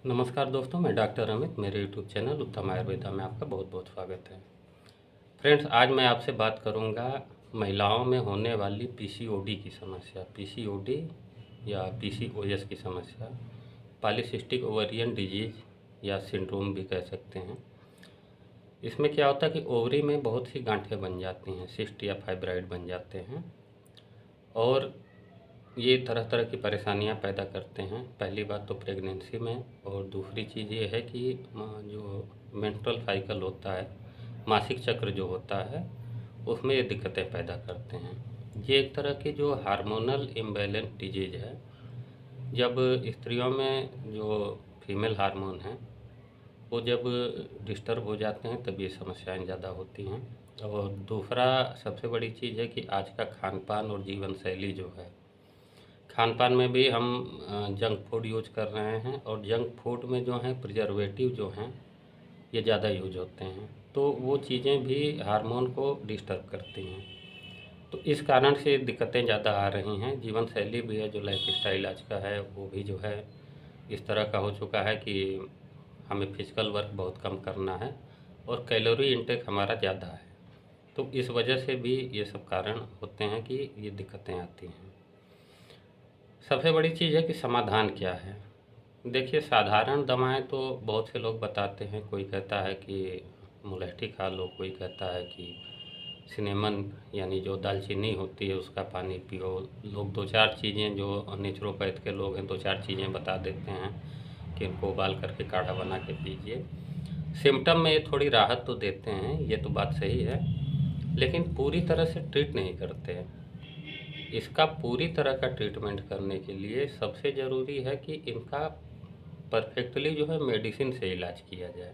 नमस्कार दोस्तों, मैं डॉक्टर अमित। मेरे यूट्यूब चैनल उत्तम आयुर्वेदा में आपका बहुत बहुत स्वागत है। फ्रेंड्स, आज मैं आपसे बात करूंगा महिलाओं में होने वाली पीसीओडी की समस्या। पीसीओडी या पीसीओएस की समस्या, पॉलीसिस्टिक ओवरियन डिजीज या सिंड्रोम भी कह सकते हैं। इसमें क्या होता है कि ओवरी में बहुत सी गांठें बन जाती हैं, सिस्ट या फाइब्राइड बन जाते हैं और ये तरह तरह की परेशानियां पैदा करते हैं। पहली बात तो प्रेगनेंसी में, और दूसरी चीज़ ये है कि जो मेंस्ट्रुअल साइकिल होता है, मासिक चक्र जो होता है, उसमें ये दिक्कतें पैदा करते हैं। ये एक तरह की जो हार्मोनल इम्बैलेंस डिजीज है। जब स्त्रियों में जो फीमेल हार्मोन हैं वो जब डिस्टर्ब हो जाते हैं तब ये समस्याएं ज़्यादा होती हैं। और दूसरा सबसे बड़ी चीज़ है कि आज का खान पान और जीवन शैली जो है, खान पान में भी हम जंक फूड यूज कर रहे हैं, और जंक फूड में जो हैं प्रिजर्वेटिव जो हैं ये ज़्यादा यूज होते हैं, तो वो चीज़ें भी हार्मोन को डिस्टर्ब करती हैं। तो इस कारण से दिक्कतें ज़्यादा आ रही हैं। जीवन शैली भी है, जो लाइफ स्टाइल आज का है वो भी जो है इस तरह का हो चुका है कि हमें फिजिकल वर्क बहुत कम करना है और कैलोरी इंटेक हमारा ज़्यादा है। तो इस वजह से भी ये सब कारण होते हैं कि ये दिक्कतें आती हैं। सबसे बड़ी चीज़ है कि समाधान क्या है। देखिए, साधारण दवाएं तो बहुत से लोग बताते हैं। कोई कहता है कि मुलैठी खा लो, कोई कहता है कि सिनेमन यानी जो दालचीनी होती है उसका पानी पियो। लोग दो चार चीज़ें, जो नेचुरोपैथ के लोग हैं, दो चार चीज़ें बता देते हैं कि इनको उबाल करके काढ़ा बना के पीजिए। सिम्टम में ये थोड़ी राहत तो देते हैं, ये तो बात सही है, लेकिन पूरी तरह से ट्रीट नहीं करते हैं। इसका पूरी तरह का ट्रीटमेंट करने के लिए सबसे ज़रूरी है कि इनका परफेक्टली जो है मेडिसिन से इलाज किया जाए।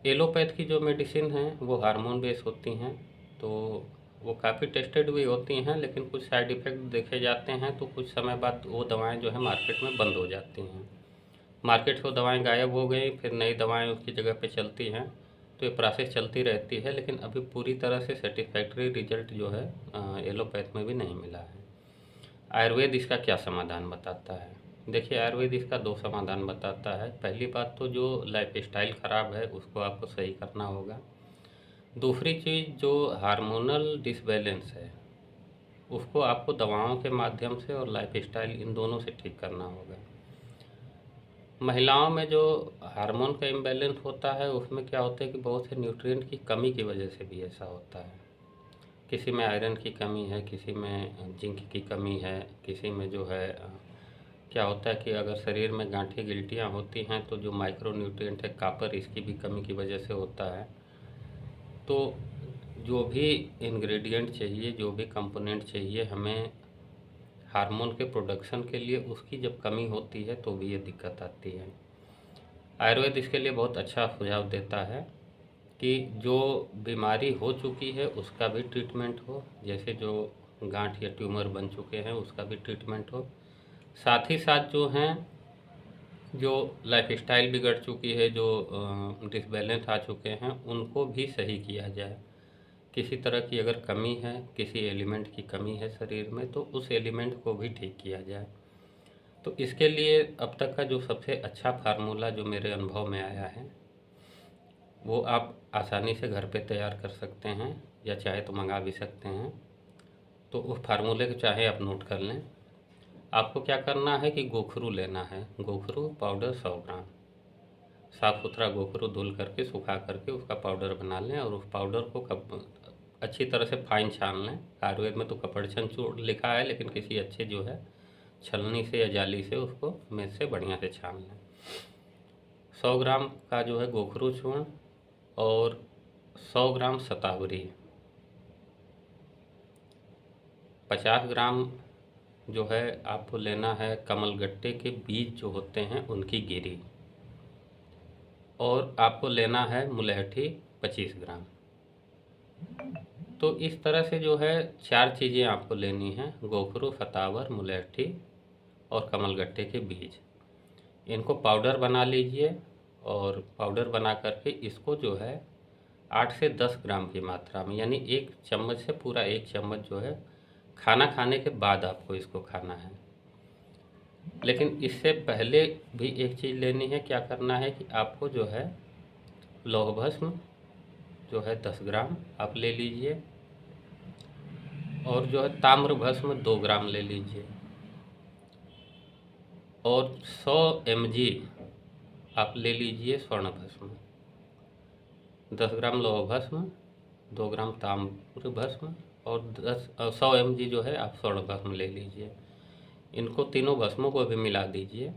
एलोपैथ की जो मेडिसिन हैं वो हार्मोन बेस होती हैं, तो वो काफ़ी टेस्टेड भी होती हैं, लेकिन कुछ साइड इफ़ेक्ट देखे जाते हैं, तो कुछ समय बाद वो दवाएं जो है मार्केट में बंद हो जाती हैं। मार्केट से वो दवाएं गायब हो गई, फिर नई दवाएं उसकी जगह पे चलती हैं। तो ये प्रोसेस चलती रहती है, लेकिन अभी पूरी तरह से सेटिस्फैक्ट्री रिजल्ट जो है एलोपैथ में भी नहीं मिला है। आयुर्वेद इसका क्या समाधान बताता है? देखिए, आयुर्वेद इसका दो समाधान बताता है। पहली बात तो जो लाइफस्टाइल ख़राब है उसको आपको सही करना होगा। दूसरी चीज़, जो हार्मोनल डिसबैलेंस है उसको आपको दवाओं के माध्यम से और लाइफस्टाइल, इन दोनों से ठीक करना होगा। महिलाओं में जो हार्मोन का इम्बैलेंस होता है उसमें क्या होता है कि बहुत से न्यूट्रिएंट की कमी की वजह से भी ऐसा होता है। किसी में आयरन की कमी है, किसी में जिंक की कमी है, किसी में जो है क्या होता है कि अगर शरीर में गांठें गिल्टियाँ होती हैं तो जो माइक्रो न्यूट्रिएंट है कापर, इसकी भी कमी की वजह से होता है। तो जो भी इंग्रेडिएंट चाहिए, जो भी कंपोनेंट चाहिए हमें हार्मोन के प्रोडक्शन के लिए, उसकी जब कमी होती है तो भी ये दिक्कत आती है। आयुर्वेद इसके लिए बहुत अच्छा सुझाव देता है कि जो बीमारी हो चुकी है उसका भी ट्रीटमेंट हो, जैसे जो गांठ या ट्यूमर बन चुके हैं उसका भी ट्रीटमेंट हो। साथ ही साथ जो हैं, जो लाइफस्टाइल बिगड़ चुकी है, जो डिसबैलेंस आ चुके हैं, उनको भी सही किया जाए। किसी तरह की अगर कमी है, किसी एलिमेंट की कमी है शरीर में, तो उस एलिमेंट को भी ठीक किया जाए। तो इसके लिए अब तक का जो सबसे अच्छा फार्मूला जो मेरे अनुभव में आया है, वो आप आसानी से घर पे तैयार कर सकते हैं, या चाहे तो मंगा भी सकते हैं। तो उस फार्मूले को चाहे आप नोट कर लें। आपको क्या करना है कि गोखरू लेना है। गोखरू पाउडर 100 ग्राम, साफ़ सुथरा गोखरू धुल करके सुखा करके उसका पाउडर बना लें, और उस पाउडर को अच्छी तरह से फाइन छान लें। आयुर्वेद में तो कपड़छन चूर्ण लिखा है, लेकिन किसी अच्छे जो है छलनी से या जाली से उसको मेज से बढ़िया से छान लें। 100 ग्राम का जो है गोखरू चूर्ण, और 100 ग्राम शतावरी, 50 ग्राम जो है आपको लेना है कमलगट्टे के बीज जो होते हैं उनकी गिरी, और आपको लेना है मुलैठी 25 ग्राम। तो इस तरह से जो है चार चीज़ें आपको लेनी हैं: गोखरू, शतावर, मुलैठी और कमलगट्टे के बीज। इनको पाउडर बना लीजिए, और पाउडर बना करके इसको जो है 8 से 10 ग्राम की मात्रा में, यानी एक चम्मच से पूरा एक चम्मच जो है खाना खाने के बाद आपको इसको खाना है। लेकिन इससे पहले भी एक चीज़ लेनी है। क्या करना है कि आपको जो है लौह भस्म जो है 10 ग्राम आप ले लीजिए, और जो है ताम्र भस्म 2 ग्राम ले लीजिए, और 100 mg आप ले लीजिए स्वर्ण भस्म। 10 ग्राम लौह भस्म, 2 ग्राम ताम्र भस्म, और 100 mg जो है आप स्वर्ण भस्म ले लीजिए। इनको तीनों भस्मों को भी मिला दीजिए।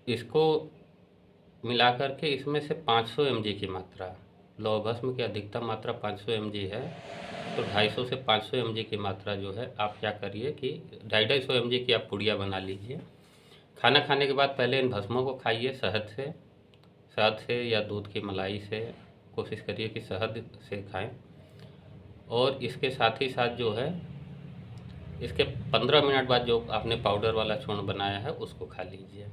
इसको मिला करके इसमें से 500 mg की मात्रा, लौह भस्म की अधिकतम मात्रा 500 mg है, तो 250 से 500 mg की मात्रा जो है आप क्या करिए कि 250 mg की आप पुड़िया बना लीजिए। खाना खाने के बाद पहले इन भस्मों को खाइए शहद से या दूध की मलाई से। कोशिश करिए कि शहद से खाएं। और इसके साथ ही साथ जो है इसके 15 मिनट बाद जो आपने पाउडर वाला चूर्ण बनाया है उसको खा लीजिए।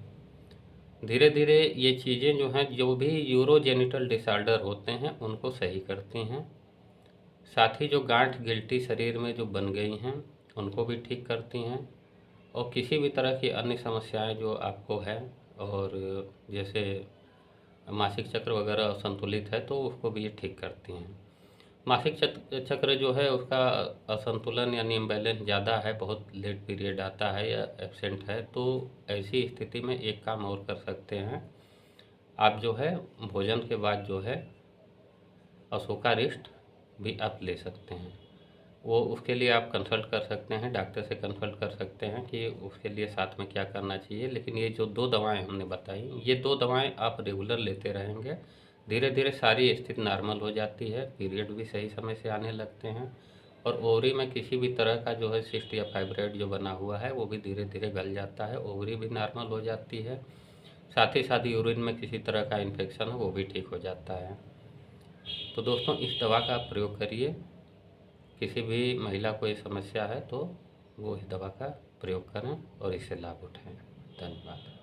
धीरे धीरे ये चीज़ें जो हैं, जो भी यूरोजेनिटल डिसऑर्डर होते हैं उनको सही करती हैं। साथ ही जो गांठ गिल्टी शरीर में जो बन गई हैं उनको भी ठीक करती हैं। और किसी भी तरह की अन्य समस्याएं जो आपको है, और जैसे मासिक चक्र वगैरह असंतुलित है तो उसको भी ये ठीक करती हैं। मासिक चक्र जो है उसका असंतुलन यानी इम्बैलेंस ज़्यादा है, बहुत लेट पीरियड आता है या एब्सेंट है, तो ऐसी स्थिति में एक काम और कर सकते हैं। आप जो है भोजन के बाद जो है अशोकारिष्ट भी आप ले सकते हैं। वो उसके लिए आप कंसल्ट कर सकते हैं, डॉक्टर से कंसल्ट कर सकते हैं कि उसके लिए साथ में क्या करना चाहिए। लेकिन ये जो 2 दवाएं हमने बताई, ये 2 दवाएं आप रेगुलर लेते रहेंगे, धीरे धीरे सारी स्थिति नॉर्मल हो जाती है, पीरियड भी सही समय से आने लगते हैं, और ओवरी में किसी भी तरह का जो है सिस्ट या फाइब्रॉइड जो बना हुआ है वो भी धीरे धीरे गल जाता है, ओवरी भी नॉर्मल हो जाती है। साथ ही साथ यूरिन में किसी तरह का इन्फेक्शन हो वो भी ठीक हो जाता है। तो दोस्तों इस दवा का आप प्रयोग करिए। किसी भी महिला को ये समस्या है तो वो इस दवा का प्रयोग करें और इससे लाभ उठाएं। धन्यवाद।